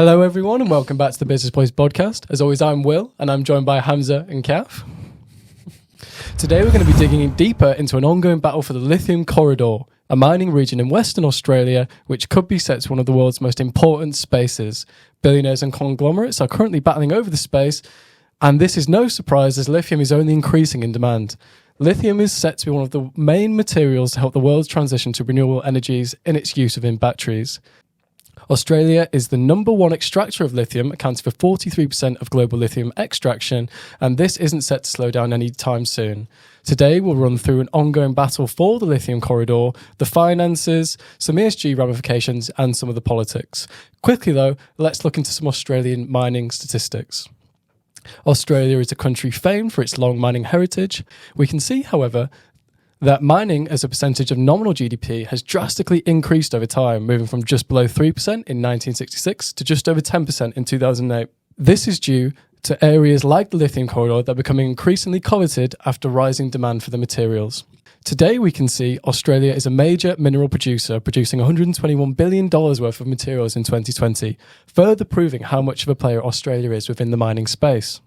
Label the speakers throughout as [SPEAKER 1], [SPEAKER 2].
[SPEAKER 1] Hello everyone and welcome back to the Business Boys Bodcast. As always, I'm Will and I'm joined by Hamza and Kath. Today we're going to be digging in deeper into an ongoing battle for the Lithium Corridor, a mining region in Western Australia which could be set to one of the world's most important spaces. Billionaires and conglomerates are currently battling over the space, and this is no surprise as lithium is only increasing in demand. Lithium is set to be one of the main materials to help the world's transition to renewable energies in its use within batteries. Australia is the number one extractor of lithium, accounting for 43% of global lithium extraction, and this isn't set to slow down anytime soon. Today, we'll run through an ongoing battle for the Lithium Corridor, the finances, some ESG ramifications, and some of the politics. Quickly, though, let's look into some Australian mining statistics. Australia is a country famed for its long mining heritage. We can see, however, that mining as a percentage of nominal GDP has drastically increased over time, moving from just below 3% in 1966 to just over 10% in 2008. This is due to areas like the Lithium Corridor that are becoming increasingly coveted after rising demand for the materials. Today we can see Australia is a major mineral producer, producing $121 billion worth of materials in 2020, further proving how much of a player Australia is within the mining space.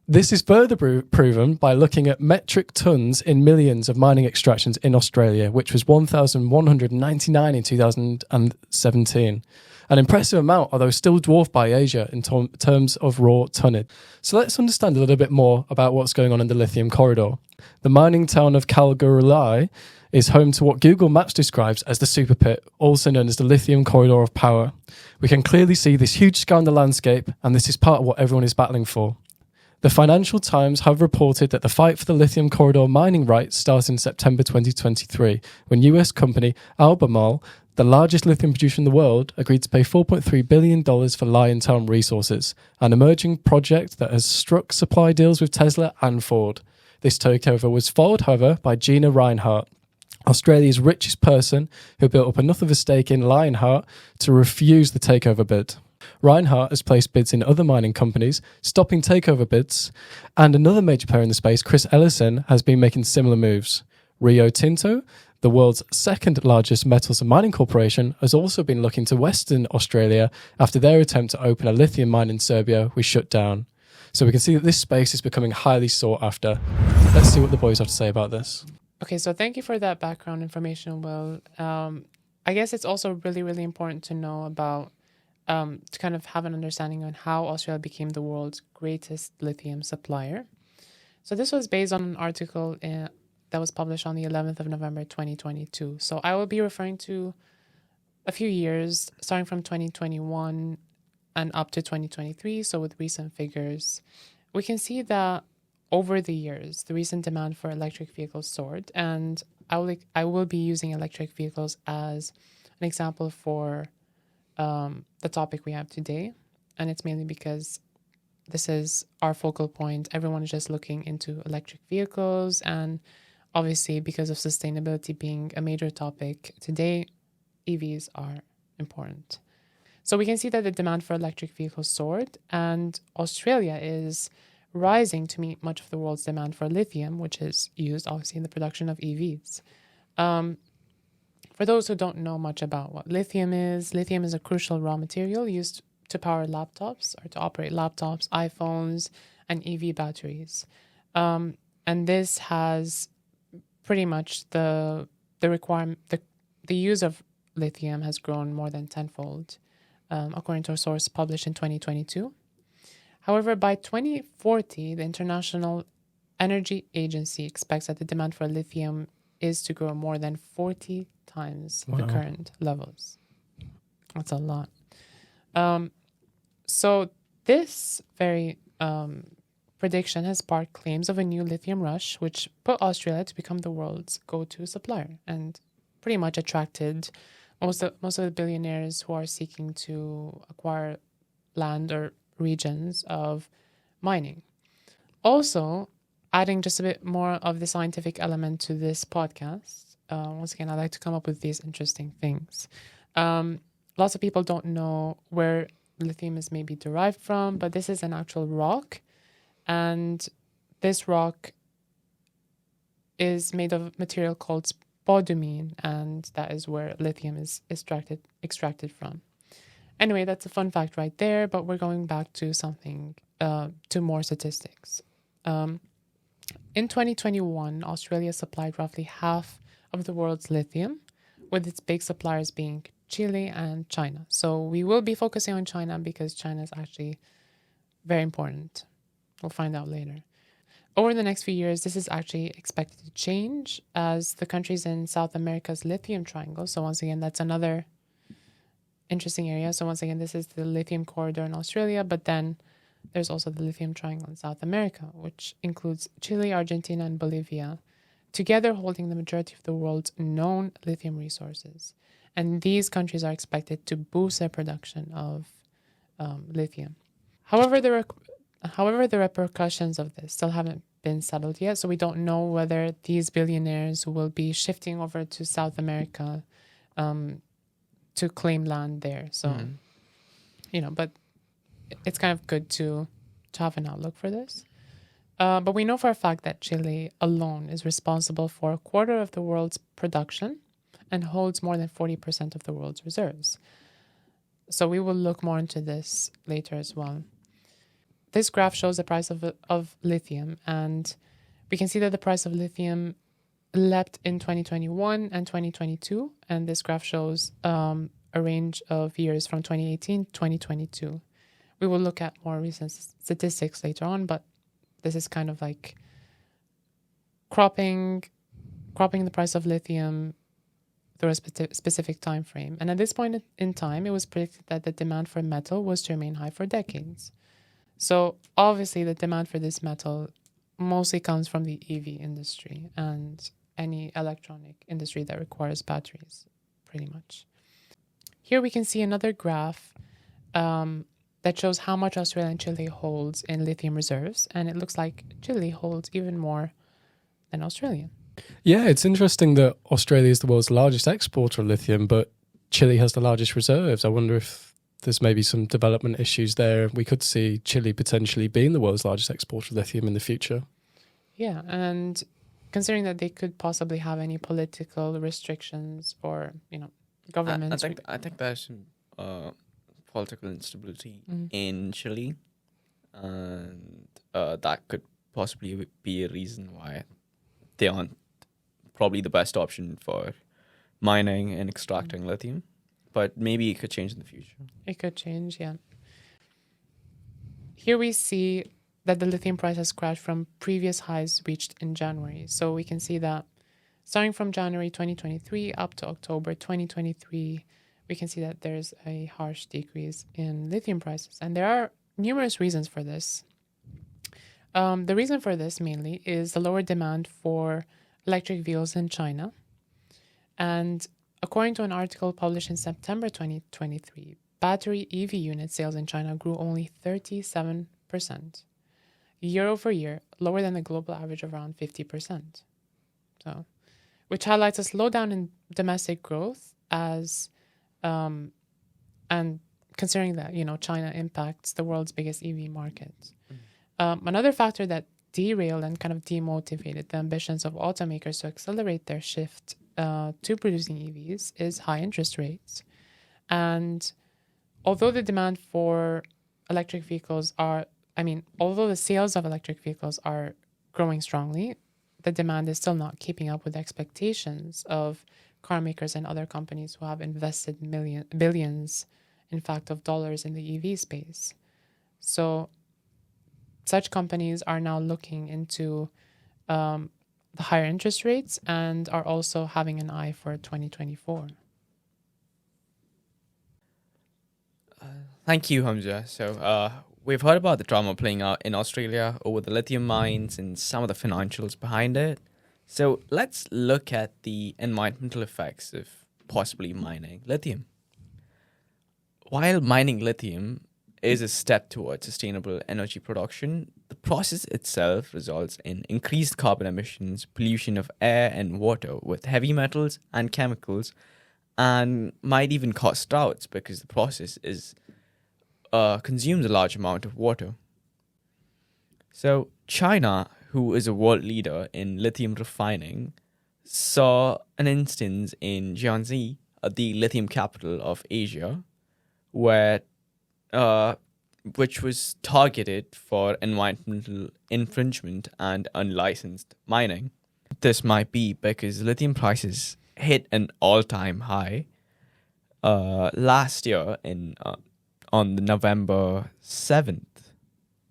[SPEAKER 1] This is further proven by looking at metric tons in millions of mining extractions in Australia, which was 1,199 in 2017. An impressive amount, although still dwarfed by Asia in terms of raw tonnage. So let's understand a little bit more about what's going on in the Lithium Corridor. The mining town of Kalgoorlie is home to what Google Maps describes as the super pit, also known as the Lithium Corridor of Power. We can clearly see this huge scar on the landscape, and this is part of what everyone is battling for. The Financial Times have reported that the fight for the Lithium Corridor mining rights started in September 2023, when US company Albemarle, the largest lithium producer in the world, agreed to pay $4.3 billion for Liontown Resources, an emerging project that has struck supply deals with Tesla and Ford. This takeover was followed, however, by Gina Rinehart, Australia's richest person, who built up enough of a stake in Lionheart to refuse the takeover bid. Rinehart has placed bids in other mining companies, stopping takeover bids, and another major player in the space, Chris Ellison, has been making similar moves. Rio Tinto, the world's second largest metals and mining corporation, has also been looking to Western Australia after their attempt to open a lithium mine in Serbia was shut down. So we can see that this space is becoming highly sought after. Let's see what the boys have to say about this.
[SPEAKER 2] Okay, so thank you for that background information, Will. I guess it's also really, really important to know about to kind of have an understanding on how Australia became the world's greatest lithium supplier. So this was based on an article that was published on the 11th of November 2022. So I will be referring to a few years, starting from 2021 and up to 2023. So with recent figures, we can see that over the years, the recent demand for electric vehicles soared. And I will be using electric vehicles as an example for the topic we have today, and it's mainly because this is our focal point. Everyone is just looking into electric vehicles, and obviously because of sustainability being a major topic today, EVs are important. So we can see that the demand for electric vehicles soared, and Australia is rising to meet much of the world's demand for lithium, which is used obviously in the production of EVs. For those who don't know much about what lithium is a crucial raw material used to power laptops or to operate laptops, iPhones, and EV batteries. And this has pretty much the use of lithium has grown more than tenfold, according to a source published in 2022. However, by 2040, the International Energy Agency expects that the demand for lithium is to grow more than 40 times the current levels. That's a lot. So this very prediction has sparked claims of a new lithium rush, which put Australia to become the world's go-to supplier and pretty much attracted most of the billionaires who are seeking to acquire land or regions of mining. Also, adding just a bit more of the scientific element to this podcast, once again, I like to come up with these interesting things. Lots of people don't know where lithium is maybe derived from, but this is an actual rock. And this rock is made of material called spodumene, and that is where lithium is extracted from. Anyway, that's a fun fact right there, but we're going back to something, to more statistics. In 2021, Australia supplied roughly half of the world's lithium, with its big suppliers being Chile and China. So we will be focusing on China because China is actually very important. We'll find out later. Over the next few years, this is actually expected to change as the countries in South America's lithium triangle. So once again, that's another interesting area. So once again, this is the Lithium Corridor in Australia, but then there's also the Lithium Triangle in South America, which includes Chile, Argentina, and Bolivia, together holding the majority of the world's known lithium resources. And these countries are expected to boost their production of lithium. However, the repercussions of this still haven't been settled yet, so we don't know whether these billionaires will be shifting over to South America to claim land there. So, but it's kind of good to have an outlook for this. But we know for a fact that Chile alone is responsible for a quarter of the world's production and holds more than 40% of the world's reserves. So we will look more into this later as well. This graph shows the price of lithium, and we can see that the price of lithium leapt in 2021 and 2022, and this graph shows a range of years from 2018 to 2022. We will look at more recent statistics later on, but this is kind of like cropping the price of lithium through a specific time frame. And at this point in time, it was predicted that the demand for metal was to remain high for decades. So obviously the demand for this metal mostly comes from the EV industry and any electronic industry that requires batteries, pretty much. Here we can see another graph that shows how much Australia and Chile holds in lithium reserves, and it looks like Chile holds even more than Australia.
[SPEAKER 1] Yeah, it's interesting that Australia is the world's largest exporter of lithium, but Chile has the largest reserves. I wonder if there's maybe some development issues there. We could see Chile potentially being the world's largest exporter of lithium in the future.
[SPEAKER 2] Yeah, and considering that they could possibly have any political restrictions or, governments.
[SPEAKER 3] I think there's some political instability in Chile, and that could possibly be a reason why they aren't probably the best option for mining and extracting lithium. But maybe it could change in the future.
[SPEAKER 2] It could change, yeah. Here we see that the lithium price has crashed from previous highs reached in January. So we can see that starting from January 2023 up to October 2023, we can see that there's a harsh decrease in lithium prices. And there are numerous reasons for this. The reason for this mainly is the lower demand for electric vehicles in China. And according to an article published in September 2023, battery EV unit sales in China grew only 37% year over year, lower than the global average of around 50%. So, which highlights a slowdown in domestic growth as, and considering that, China impacts the world's biggest EV market. Another factor that derailed and kind of demotivated the ambitions of automakers to accelerate their shift to producing EVs is high interest rates. And although the demand for electric vehicles although the sales of electric vehicles are growing strongly, the demand is still not keeping up with expectations of car makers and other companies who have invested billions, in fact, of dollars in the EV space. So such companies are now looking into the higher interest rates and are also having an eye for 2024.
[SPEAKER 3] Thank you, Hamza. So we've heard about the drama playing out in Australia over the lithium mines and some of the financials behind it. So let's look at the environmental effects of possibly mining lithium. While mining lithium is a step towards sustainable energy production, the process itself results in increased carbon emissions, pollution of air and water with heavy metals and chemicals, and might even cause droughts because the process consumes a large amount of water. So China, who is a world leader in lithium refining, saw an instance in Jiangxi, the lithium capital of Asia, where which was targeted for environmental infringement and unlicensed mining. This might be because lithium prices hit an all-time high last year on November 7th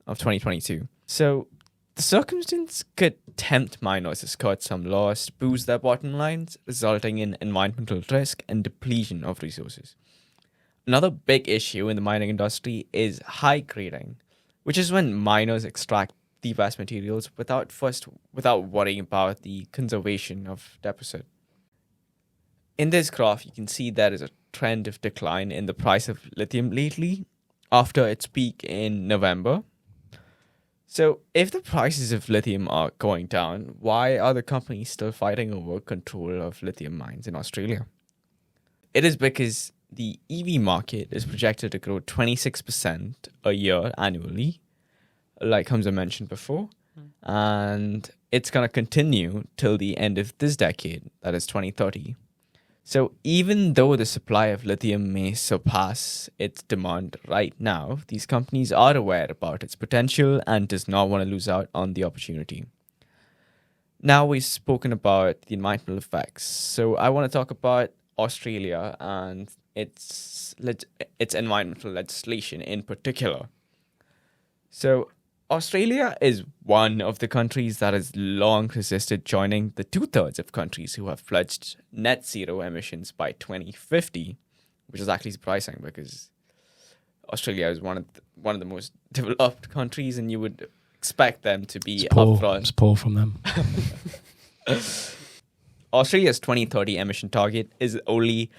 [SPEAKER 3] of 2022. So the circumstance could tempt miners to skirt some laws to boost their bottom lines, resulting in environmental risk and depletion of resources. Another big issue in the mining industry is high grading, which is when miners extract the best materials without worrying about the conservation of deposit. In this graph, you can see there is a trend of decline in the price of lithium lately after its peak in November. So if the prices of lithium are going down, why are the companies still fighting over control of lithium mines in Australia? It is because the EV market is projected to grow 26% a year annually, like Hamza mentioned before, and it's going to continue till the end of this decade, that is 2030. So even though the supply of lithium may surpass its demand right now, these companies are aware about its potential and does not want to lose out on the opportunity. Now we've spoken about the environmental effects, so I want to talk about Australia and its environmental legislation in particular. So Australia is one of the countries that has long resisted joining the 2/3 of countries who have pledged net zero emissions by 2050, which is actually surprising because Australia is one of the most developed countries, and you would expect them to be upfront.
[SPEAKER 1] It's poor from them.
[SPEAKER 3] Australia's 2030 emission target is only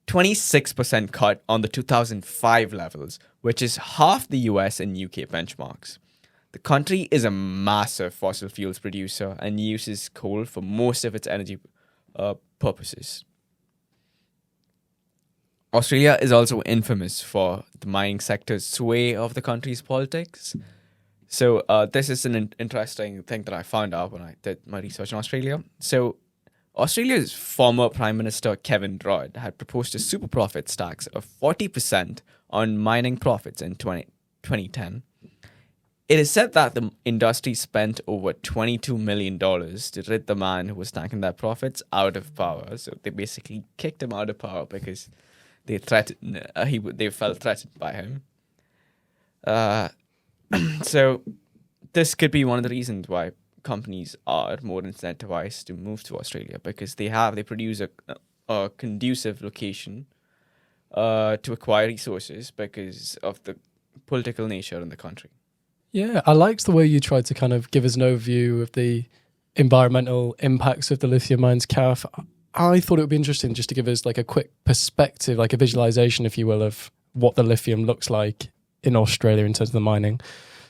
[SPEAKER 3] 26% cut on the 2005 levels, which is half the US and UK benchmarks. The country is a massive fossil fuels producer and uses coal for most of its energy purposes. Australia is also infamous for the mining sector's sway of the country's politics. So this is an interesting thing that I found out when I did my research on Australia. So Australia's former Prime Minister Kevin Rudd had proposed a super profits tax of 40% on mining profits in 2010. It is said that the industry spent over $22 million to rid the man who was tanking their profits out of power. So they basically kicked him out of power because they felt threatened by him. So this could be one of the reasons why companies are more incentivized to move to Australia, because they produce a conducive location to acquire resources because of the political nature in the country.
[SPEAKER 1] Yeah, I liked the way you tried to kind of give us an overview of the environmental impacts of the lithium mines, Kath. I thought it would be interesting just to give us like a quick perspective, like a visualization, if you will, of what the lithium looks like in Australia in terms of the mining.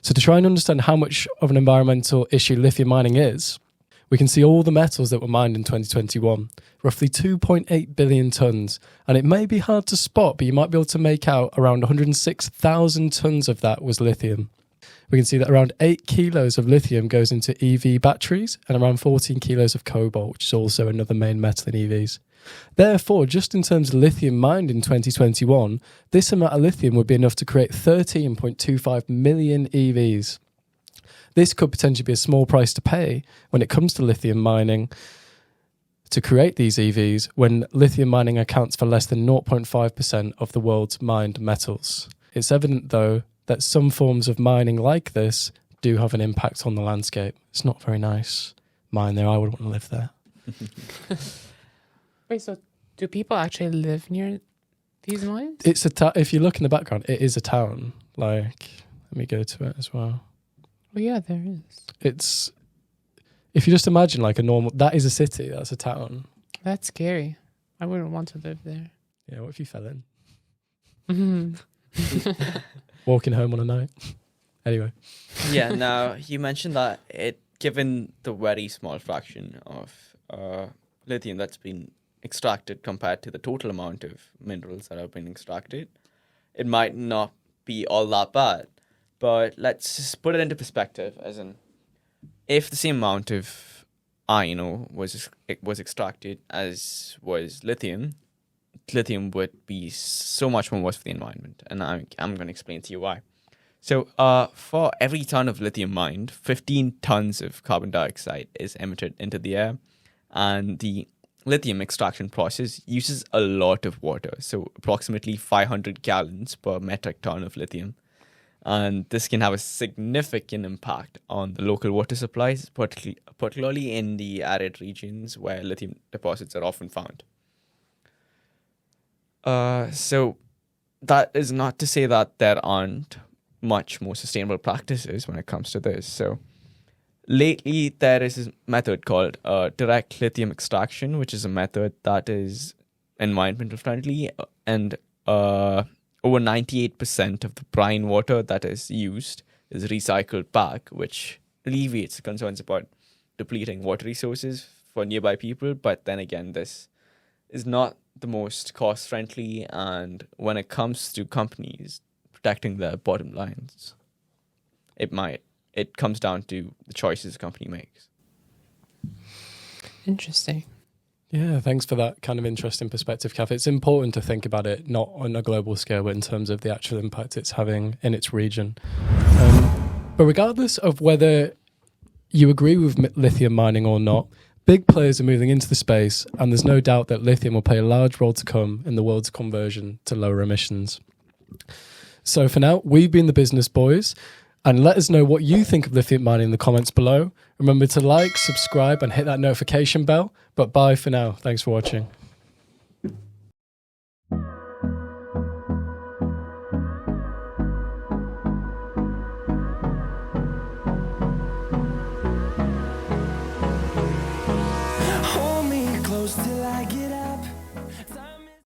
[SPEAKER 1] So to try and understand how much of an environmental issue lithium mining is, we can see all the metals that were mined in 2021, roughly 2.8 billion tonnes. And it may be hard to spot, but you might be able to make out around 106,000 tonnes of that was lithium. We can see that around 8 kilos of lithium goes into EV batteries and around 14 kilos of cobalt, which is also another main metal in EVs. Therefore, just in terms of lithium mined in 2021, this amount of lithium would be enough to create 13.25 million EVs. This could potentially be a small price to pay when it comes to lithium mining to create these EVs, when lithium mining accounts for less than 0.5% of the world's mined metals. It's evident, though, that some forms of mining like this do have an impact on the landscape. It's not very nice. Mine there, I would want to live there.
[SPEAKER 2] Wait, so do people actually live near these mines?
[SPEAKER 1] It's if you look in the background, it is a town. Like, let me go to it as well.
[SPEAKER 2] Oh yeah, there is.
[SPEAKER 1] It's, if you just imagine like a normal, that is a city, that's a town.
[SPEAKER 2] That's scary. I wouldn't want to live there.
[SPEAKER 1] Yeah, what if you fell in?
[SPEAKER 2] Mm-hmm.
[SPEAKER 1] Walking home on a night. Anyway.
[SPEAKER 3] Yeah, now you mentioned that given the very small fraction of lithium that's been extracted compared to the total amount of minerals that have been extracted, it might not be all that bad. But let's just put it into perspective, as in, if the same amount of iron ore was extracted as was lithium, lithium would be so much more worse for the environment. And I'm going to explain to you why. So for every ton of lithium mined, 15 tons of carbon dioxide is emitted into the air. And the lithium extraction process uses a lot of water, so approximately 500 gallons per metric ton of lithium. And this can have a significant impact on the local water supplies, particularly in the arid regions where lithium deposits are often found. So that is not to say that there aren't much more sustainable practices when it comes to this. So lately, there is a method called direct lithium extraction, which is a method that is environmental friendly, and over 98% of the brine water that is used is recycled back, which alleviates the concerns about depleting water resources for nearby people. But then again, this is not the most cost friendly, and when it comes to companies protecting their bottom lines, it comes down to the choices the company makes.
[SPEAKER 2] Interesting.
[SPEAKER 1] Yeah, thanks for that kind of interesting perspective, Kath. It's important to think about it not on a global scale, but in terms of the actual impact it's having in its region. But regardless of whether you agree with lithium mining or not, big players are moving into the space, and there's no doubt that lithium will play a large role to come in the world's conversion to lower emissions. So for now, we've been the Business Boys. And let us know what you think of lithium mining in the comments below. Remember to like, subscribe, and hit that notification bell. But bye for now. Thanks for watching.